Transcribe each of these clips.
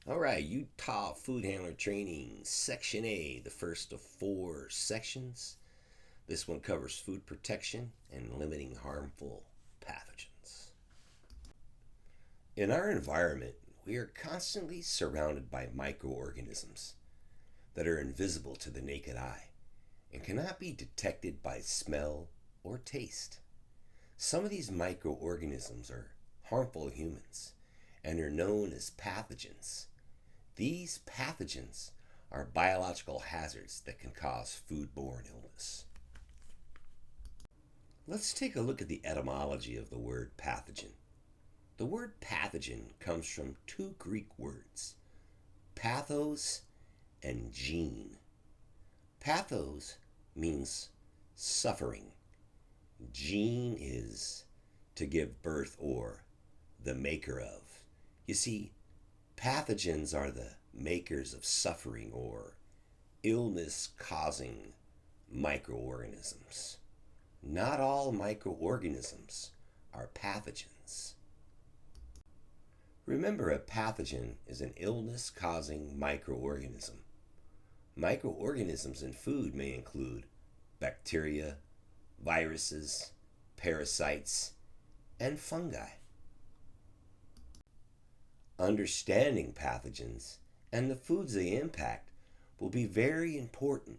All right, Utah Food Handler Training, Section A, the first of four sections. This one covers food protection and limiting harmful pathogens. In our environment, we are constantly surrounded by microorganisms that are invisible to the naked eye and cannot be detected by smell or taste. Some of these microorganisms are harmful to humans and are known as pathogens. These pathogens are biological hazards that can cause foodborne illness. Let's take a look at the etymology of the word pathogen. The word pathogen comes from two Greek words, pathos and gene. Pathos means suffering. Gene is to give birth or the maker of. You see, pathogens are the makers of suffering or illness causing microorganisms. Not all microorganisms are pathogens. Remember, a pathogen is an illness causing microorganism. Microorganisms in food may include bacteria, viruses, parasites, and fungi. Understanding pathogens and the foods they impact will be very important.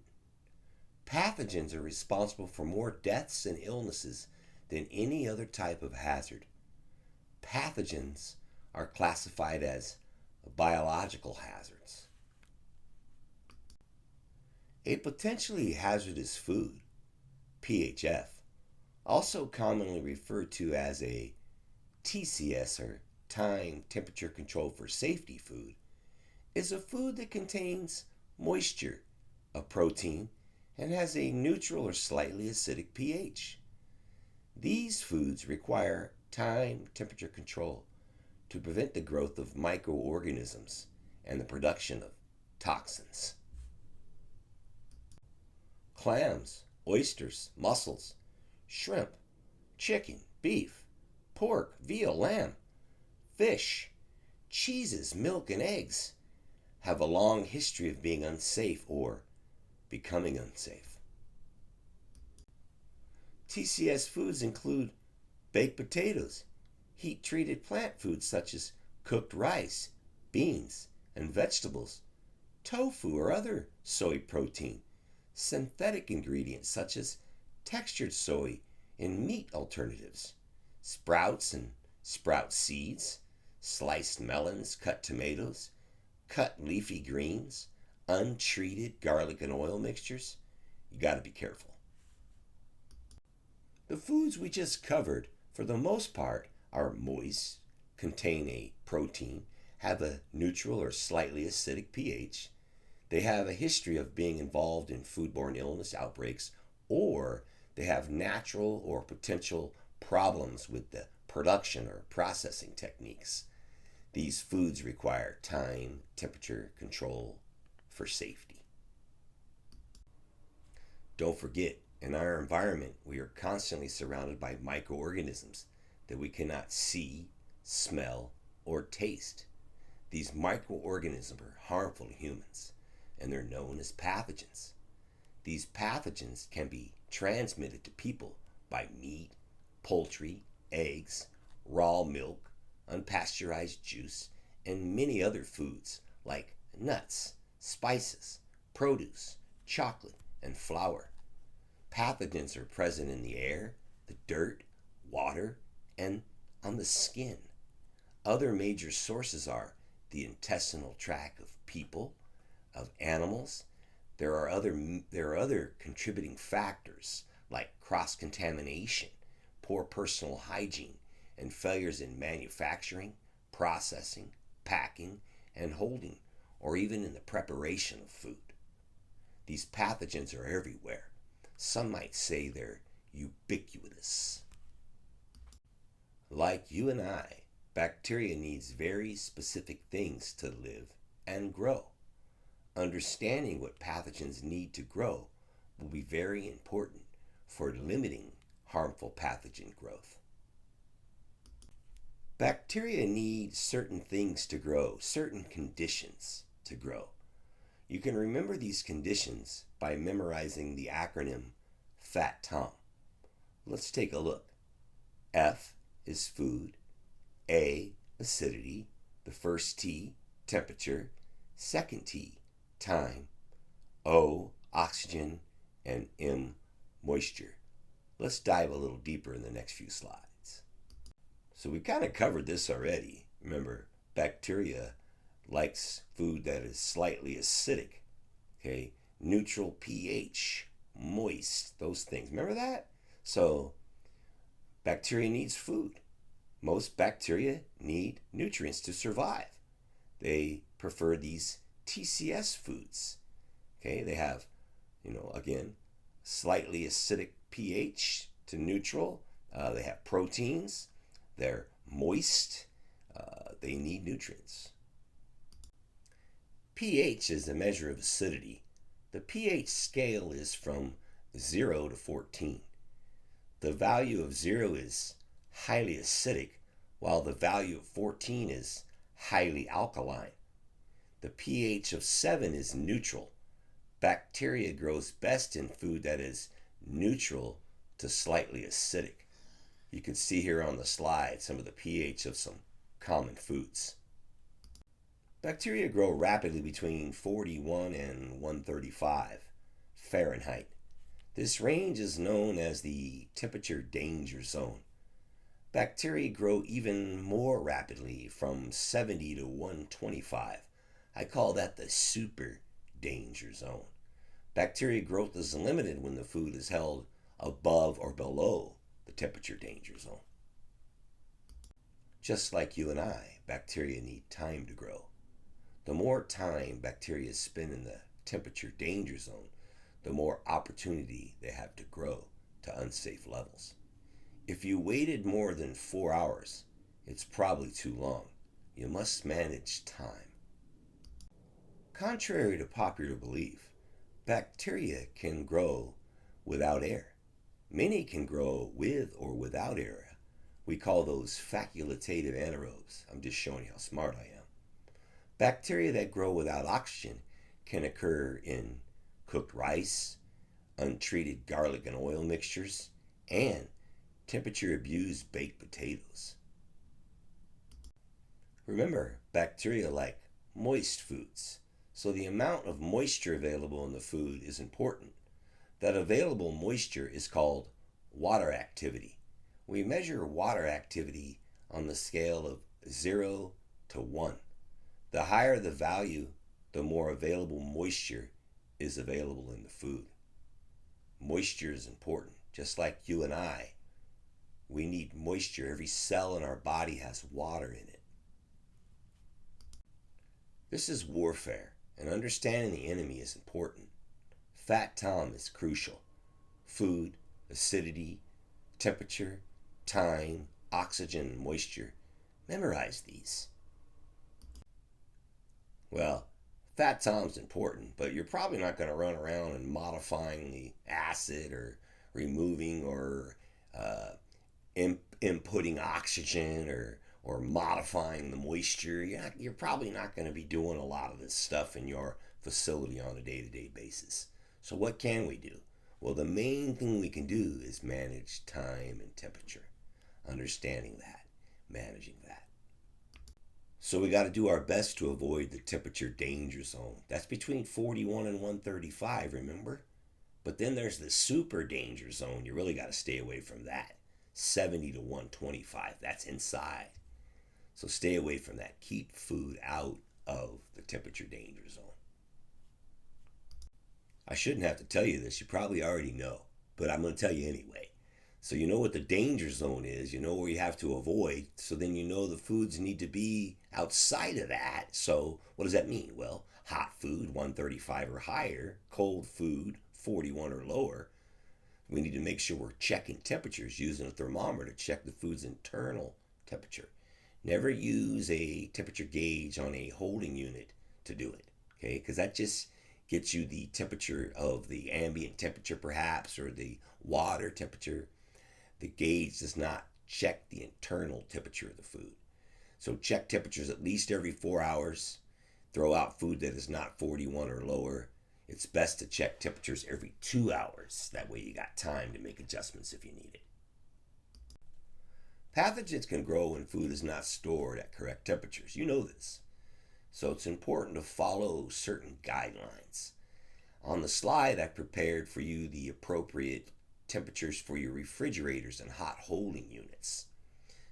Pathogens are responsible for more deaths and illnesses than any other type of hazard. Pathogens are classified as biological hazards. A potentially hazardous food, PHF, also commonly referred to as a TCS or time temperature control for safety food, is a food that contains moisture, a protein, and has a neutral or slightly acidic pH. These foods require time temperature control to prevent the growth of microorganisms and the production of toxins. Clams, oysters, mussels, shrimp, chicken, beef, pork, veal, lamb, fish, cheeses, milk, and eggs have a long history of being unsafe or becoming unsafe. TCS foods include baked potatoes, heat treated plant foods such as cooked rice, beans, and vegetables, tofu or other soy protein, synthetic ingredients such as textured soy in meat alternatives, sprouts and sprout seeds, sliced melons, cut tomatoes, cut leafy greens, untreated garlic and oil mixtures. You got to be careful. The foods we just covered, for the most part, are moist, contain a protein, have a neutral or slightly acidic pH. They have a history of being involved in foodborne illness outbreaks, or they have natural or potential problems with the production or processing techniques. These foods require time, temperature control for safety. Don't forget, in our environment, we are constantly surrounded by microorganisms that we cannot see, smell, or taste. These microorganisms are harmful to humans, and they're known as pathogens. These pathogens can be transmitted to people by meat, poultry, eggs, raw milk, unpasteurized juice, and many other foods like nuts, spices, produce, chocolate, and flour. Pathogens are present in the air, the dirt, water, and on the skin. Other major sources are the intestinal tract of people, of animals. There are other contributing factors like cross-contamination, poor personal hygiene, and failures in manufacturing, processing, packing, and holding, or even in the preparation of food. These pathogens are everywhere. Some might say they're ubiquitous. Like you and I, bacteria needs very specific things to live and grow. Understanding what pathogens need to grow will be very important for limiting harmful pathogen growth. Bacteria need certain things to grow, certain conditions to grow. You can remember these conditions by memorizing the acronym FAT-TOM. Let's take a look. F is food, A, acidity, the first T, temperature, second T, time, O, oxygen, and M, moisture. Let's dive a little deeper in the next few slides. So we kind of covered this already. Remember, bacteria likes food that is slightly acidic, okay? Neutral pH, moist, those things. Remember that? So bacteria needs food. Most bacteria need nutrients to survive. They prefer these TCS foods. Okay, they have, again, slightly acidic pH to neutral. They have proteins. They're moist. They need nutrients. pH is a measure of acidity. The pH scale is from 0 to 14. The value of 0 is highly acidic, while the value of 14 is highly alkaline. The pH of 7 is neutral. Bacteria grows best in food that is neutral to slightly acidic. You can see here on the slide some of the pH of some common foods. Bacteria grow rapidly between 41 and 135 Fahrenheit. This range is known as the temperature danger zone. Bacteria grow even more rapidly from 70 to 125. I call that the super danger zone. Bacteria growth is limited when the food is held above or below the temperature danger zone. Just like you and I, bacteria need time to grow. The more time bacteria spend in the temperature danger zone, the more opportunity they have to grow to unsafe levels. If you waited more than 4 hours, it's probably too long. You must manage time. Contrary to popular belief, bacteria can grow without air. Many can grow with or without air. We call those facultative anaerobes. I'm just showing you how smart I am. Bacteria that grow without oxygen can occur in cooked rice, untreated garlic and oil mixtures, and temperature-abused baked potatoes. Remember, bacteria like moist foods, so the amount of moisture available in the food is important. That available moisture is called water activity. We measure water activity on the scale of 0 to 1. The higher the value, the more available moisture is available in the food. Moisture is important, just like you and I. We need moisture. Every cell in our body has water in it. This is warfare, and understanding the enemy is important. FAT-TOM is crucial. Food, acidity, temperature, time, oxygen, and moisture. Memorize these. Well, FAT-TOM's important, but you're probably not going to run around and modifying the acid or removing or inputting oxygen or modifying the moisture. You're probably not going to be doing a lot of this stuff in your facility on a day-to-day basis. So what can we do? Well, the main thing we can do is manage time and temperature. Understanding that, managing that. So we got to do our best to avoid the temperature danger zone. That's between 41 and 135, remember? But then there's the super danger zone. You really got to stay away from that. 70 to 125, that's inside. So stay away from that. Keep food out of the temperature danger zone. I shouldn't have to tell you this. You probably already know, but I'm going to tell you anyway. So you know what the danger zone is. You know where you have to avoid. So then you know the foods need to be outside of that. So what does that mean? Well, hot food, 135 or higher. Cold food, 41 or lower. We need to make sure we're checking temperatures using a thermometer to check the food's internal temperature. Never use a temperature gauge on a holding unit to do it, okay? Because that just gets you the temperature of the ambient temperature perhaps, or the water temperature. The gauge does not check the internal temperature of the food. So check temperatures at least every 4 hours. Throw out food that is not 41 or lower. It's best to check temperatures every 2 hours. That way you got time to make adjustments if you need it. Pathogens can grow when food is not stored at correct temperatures. You know this. So it's important to follow certain guidelines. On the slide, I prepared for you the appropriate temperatures for your refrigerators and hot holding units.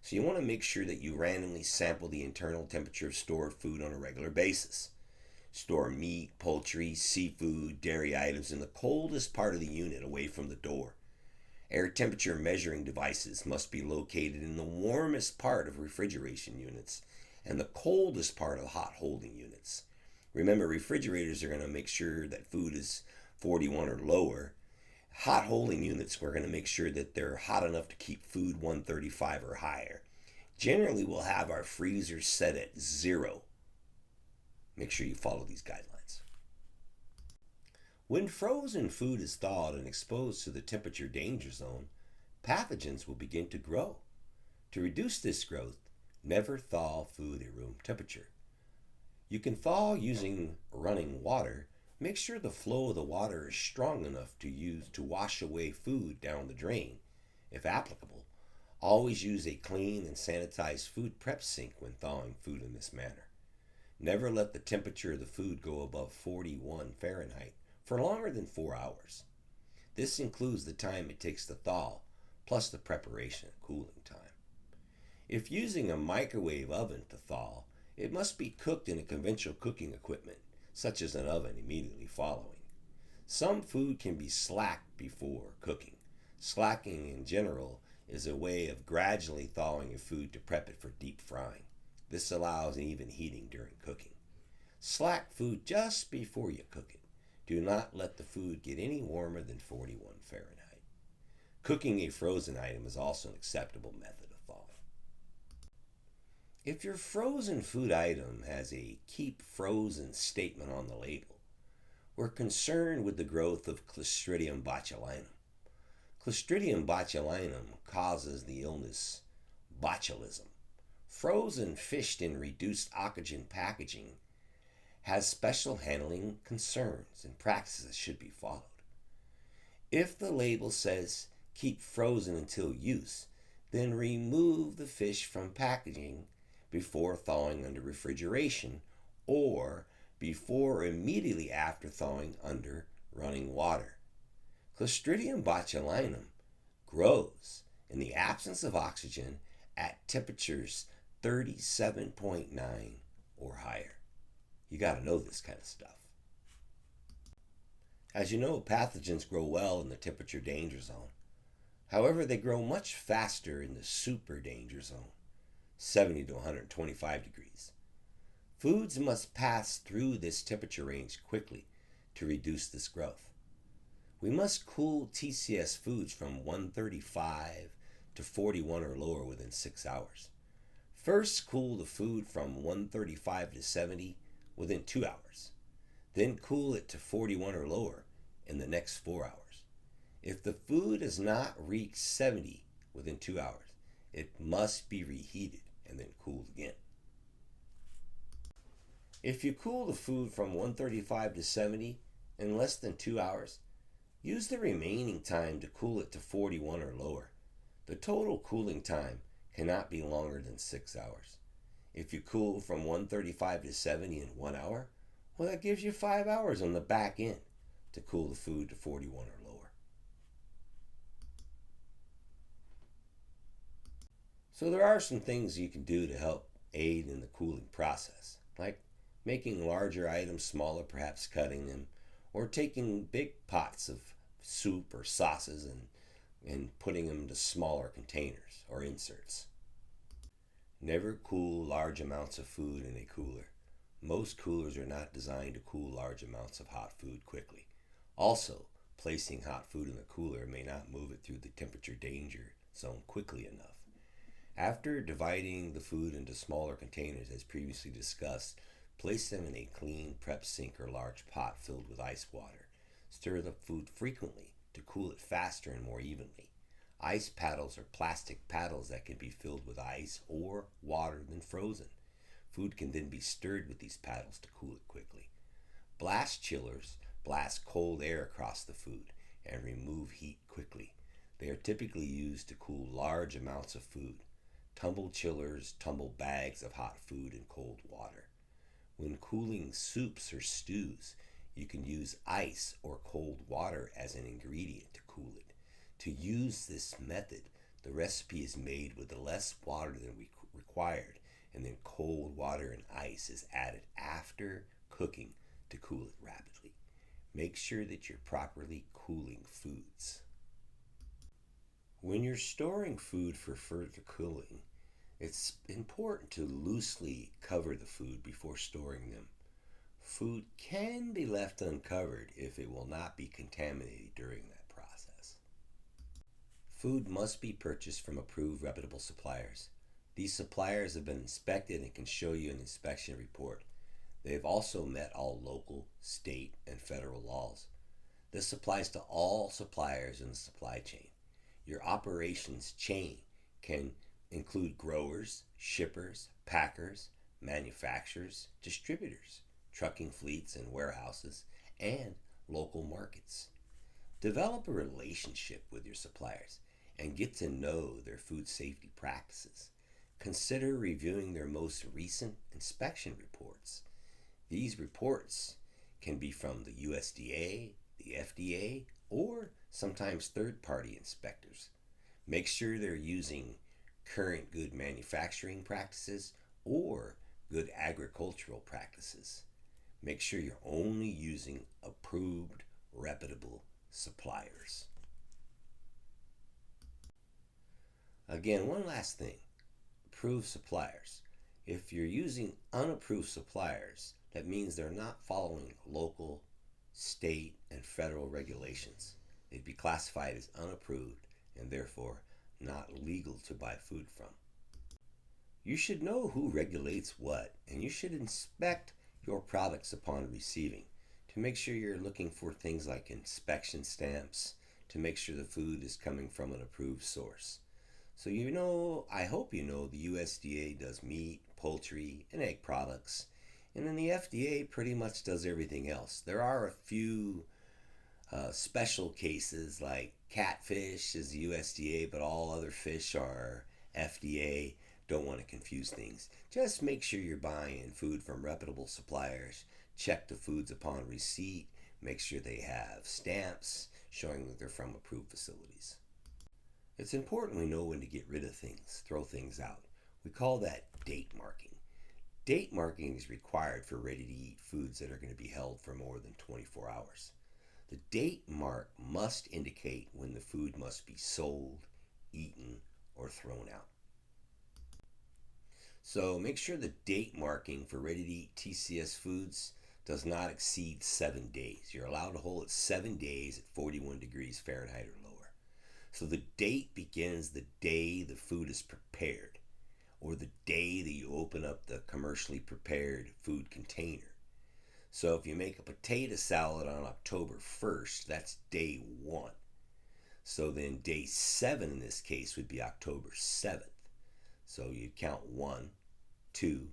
So you want to make sure that you randomly sample the internal temperature of stored food on a regular basis. Store meat, poultry, seafood, dairy items in the coldest part of the unit away from the door. Air temperature measuring devices must be located in the warmest part of refrigeration units and the coldest part of hot holding units. Remember, refrigerators are going to make sure that food is 41 or lower. Hot holding units, we're going to make sure that they're hot enough to keep food 135 or higher. Generally, we'll have our freezers set at 0. Make sure you follow these guidelines. When frozen food is thawed and exposed to the temperature danger zone, pathogens will begin to grow. To reduce this growth, never thaw food at room temperature. You can thaw using running water. Make sure the flow of the water is strong enough to use to wash away food down the drain. If applicable, always use a clean and sanitized food prep sink when thawing food in this manner. Never let the temperature of the food go above 41 Fahrenheit for longer than 4 hours. This includes the time it takes to thaw, plus the preparation and cooling time. If using a microwave oven to thaw, it must be cooked in a conventional cooking equipment, such as an oven immediately following. Some food can be slacked before cooking. Slacking in general is a way of gradually thawing your food to prep it for deep frying. This allows even heating during cooking. Slack food just before you cook it. Do not let the food get any warmer than 41 Fahrenheit. Cooking a frozen item is also an acceptable method of thawing. If your frozen food item has a keep frozen statement on the label, we're concerned with the growth of Clostridium botulinum. Clostridium botulinum causes the illness botulism. Frozen fished in reduced oxygen packaging has special handling concerns and practices should be followed. If the label says keep frozen until use, then remove the fish from packaging before thawing under refrigeration or before or immediately after thawing under running water. Clostridium botulinum grows in the absence of oxygen at temperatures 37.9 or higher. You got to know this kind of stuff. As you know, pathogens grow well in the temperature danger zone. However, they grow much faster in the super danger zone, 70 to 125 degrees. Foods must pass through this temperature range quickly to reduce this growth. We must cool TCS foods from 135 to 41 or lower within 6 hours. First, cool the food from 135 to 70 within 2 hours. Then cool it to 41 or lower in the next 4 hours. If the food has not reached 70 within 2 hours, it must be reheated and then cooled again. If you cool the food from 135 to 70 in less than 2 hours, use the remaining time to cool it to 41 or lower. The total cooling time cannot be longer than 6 hours. If you cool from 135 to 70 in 1 hour, well, that gives you 5 hours on the back end to cool the food to 41 or lower. So there are some things you can do to help aid in the cooling process, like making larger items smaller, perhaps cutting them, or taking big pots of soup or sauces and putting them into smaller containers or inserts. Never cool large amounts of food in a cooler. Most coolers are not designed to cool large amounts of hot food quickly. Also, placing hot food in the cooler may not move it through the temperature danger zone quickly enough. After dividing the food into smaller containers as previously discussed, place them in a clean prep sink or large pot filled with ice water. Stir the food frequently to cool it faster and more evenly. Ice paddles are plastic paddles that can be filled with ice or water then frozen. Food can then be stirred with these paddles to cool it quickly. Blast chillers blast cold air across the food and remove heat quickly. They are typically used to cool large amounts of food. Tumble chillers tumble bags of hot food in cold water. When cooling soups or stews, you can use ice or cold water as an ingredient to cool it. To use this method, the recipe is made with less water than required, and then cold water and ice is added after cooking to cool it rapidly. Make sure that you're properly cooling foods. When you're storing food for further cooling, it's important to loosely cover the food before storing them. Food can be left uncovered if it will not be contaminated during that process. Food must be purchased from approved, reputable suppliers. These suppliers have been inspected and can show you an inspection report. They have also met all local, state, and federal laws. This applies to all suppliers in the supply chain. Your operations chain can include growers, shippers, packers, manufacturers, distributors, trucking fleets and warehouses, and local markets. Develop a relationship with your suppliers and get to know their food safety practices. Consider reviewing their most recent inspection reports. These reports can be from the USDA, the FDA, or sometimes third-party inspectors. Make sure they're using current good manufacturing practices or good agricultural practices. Make sure you're only using approved, reputable suppliers. Again, one last thing. Approved suppliers. If you're using unapproved suppliers, that means they're not following local, state, and federal regulations. They'd be classified as unapproved and therefore not legal to buy food from. You should know who regulates what, and you should inspect your products upon receiving to make sure you're looking for things like inspection stamps to make sure the food is coming from an approved source. So I hope you know the USDA does meat, poultry, and egg products, and then the FDA pretty much does everything else. There are a few special cases like catfish is USDA, but all other fish are FDA. Don't want to confuse things. Just make sure you're buying food from reputable suppliers. Check the foods upon receipt. Make sure they have stamps showing that they're from approved facilities. It's important we know when to get rid of things, throw things out. We call that date marking. Date marking is required for ready-to-eat foods that are going to be held for more than 24 hours. The date mark must indicate when the food must be sold, eaten, or thrown out. So make sure the date marking for ready-to-eat TCS foods does not exceed 7 days. You're allowed to hold it 7 days at 41 degrees Fahrenheit or lower. So the date begins the day the food is prepared, or the day that you open up the commercially prepared food container. So if you make a potato salad on October 1st, that's day 1. So then day 7 in this case would be October 7th. So you'd count 1, 2,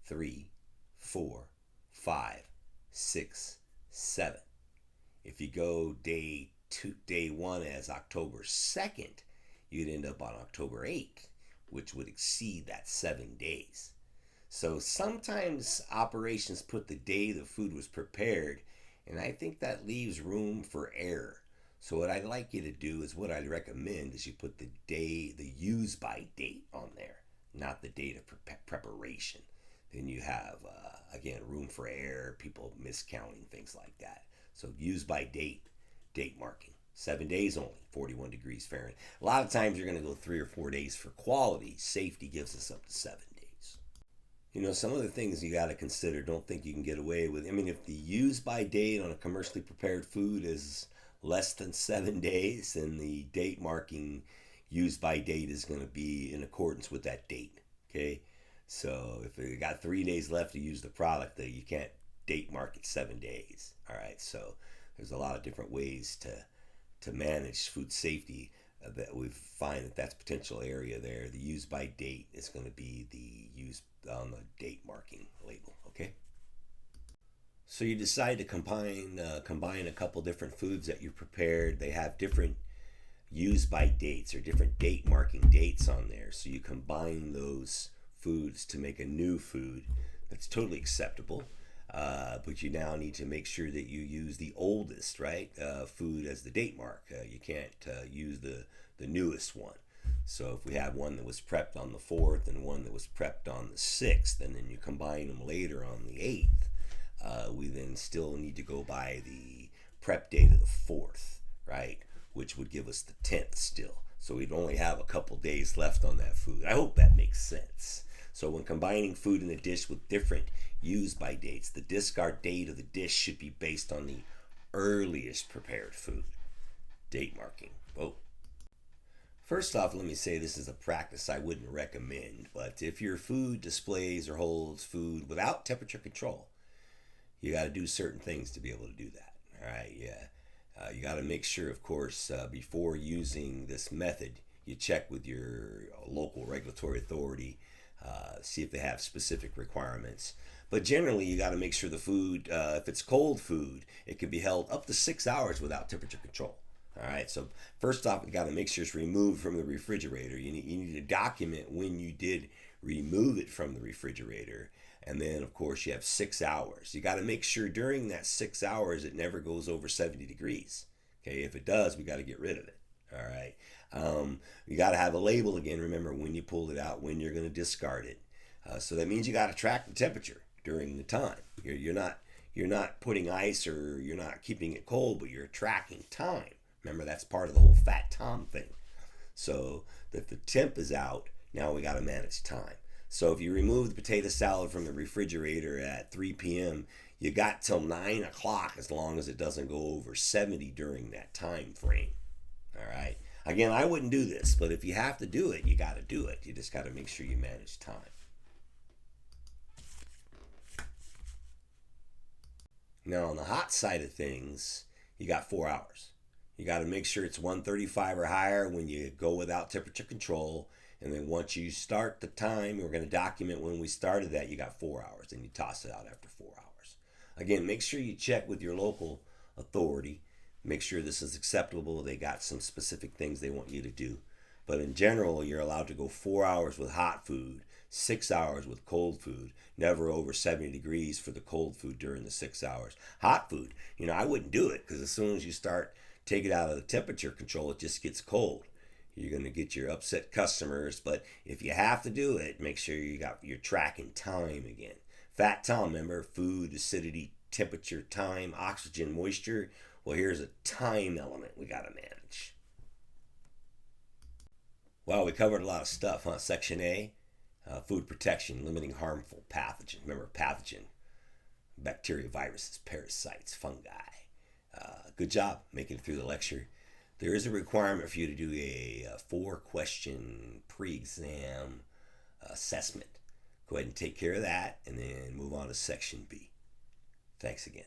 3, 4, 5, 6, 7. If you go day 1 as October 2nd, you'd end up on October 8th, which would exceed that 7 days. So sometimes operations put the day the food was prepared, and I think that leaves room for error. So what I'd like you to do is what I'd recommend is you put the use by date on there, not the date of preparation. Then you have, again, room for error, people miscounting, things like that. So use by date marking. 7 days only, 41 degrees Fahrenheit. A lot of times you're going to go 3 or 4 days for quality. Safety gives us up to 7 days. Some of the things you got to consider. Don't think you can get away with. If the use by date on a commercially prepared food is less than 7 days, then the date marking use by date is going to be in accordance with that date. Okay, so if you got 3 days left to use the product, that you can't date mark it 7 days. All right, so there's a lot of different ways to manage food safety. that we find that that's potential area there. The use by date is going to be the use on the date marking label. Okay. So you decide to combine a couple different foods that you prepared. They have different use by dates or different date marking dates on there. So you combine those foods to make a new food that's totally acceptable. But you now need to make sure that you use the oldest, right, food as the date mark. You can't use the newest one. So if we have one that was prepped on the 4th and one that was prepped on the 6th, and then you combine them later on the 8th, we then still need to go by the prep date of the 4th, right, which would give us the 10th still. So we'd only have a couple days left on that food. I hope that makes sense. So when combining food in a dish with different use by dates, the discard date of the dish should be based on the earliest prepared food. Date marking. Whoa. First off, let me say this is a practice I wouldn't recommend, but if your food displays or holds food without temperature control, you got to do certain things to be able to do that. All right, yeah. You got to make sure, of course, before using this method, you check with your local regulatory authority, see if they have specific requirements. But generally, you got to make sure the food, if it's cold food, it can be held up to 6 hours without temperature control. All right, so first off, you got to make sure it's removed from the refrigerator. You need to document when you did remove it from the refrigerator. And then, of course, you have 6 hours. You got to make sure during that 6 hours it never goes over 70 degrees. Okay, if it does, we got to get rid of it. All right. You got to have a label again. Remember when you pull it out, when you're going to discard it. So that means you got to track the temperature during the time. You're not putting ice or you're not keeping it cold, but you're tracking time. Remember, that's part of the whole Fat Tom thing. So that the temp is out, now we got to manage time. So if you remove the potato salad from the refrigerator at 3 p.m., you got till 9 o'clock as long as it doesn't go over 70 during that time frame. All right. Again, I wouldn't do this, but if you have to do it, you got to do it. You just got to make sure you manage time. Now, on the hot side of things, you got 4 hours. You got to make sure it's 135 or higher when you go without temperature control. And then once you start the time, we're going to document when we started that, you got 4 hours. Then you toss it out after 4 hours. Again, make sure you check with your local authority. Make sure this is acceptable. They got some specific things they want you to do. But in general, you're allowed to go 4 hours with hot food, 6 hours with cold food, never over 70 degrees for the cold food during the 6 hours. Hot food, I wouldn't do it because as soon as you start take it out of the temperature control, it just gets cold. You're going to get your upset customers, but if you have to do it, make sure you're tracking time again. Fat Tom, remember, food, acidity, temperature, time, oxygen, moisture. Well, here's a time element we got to manage. Well, we covered a lot of stuff, huh? Section A, food protection, limiting harmful pathogens. Remember, pathogen, bacteria, viruses, parasites, fungi. Good job making it through the lecture. There is a requirement for you to do a 4-question pre-exam assessment. Go ahead and take care of that and then move on to Section B. Thanks again.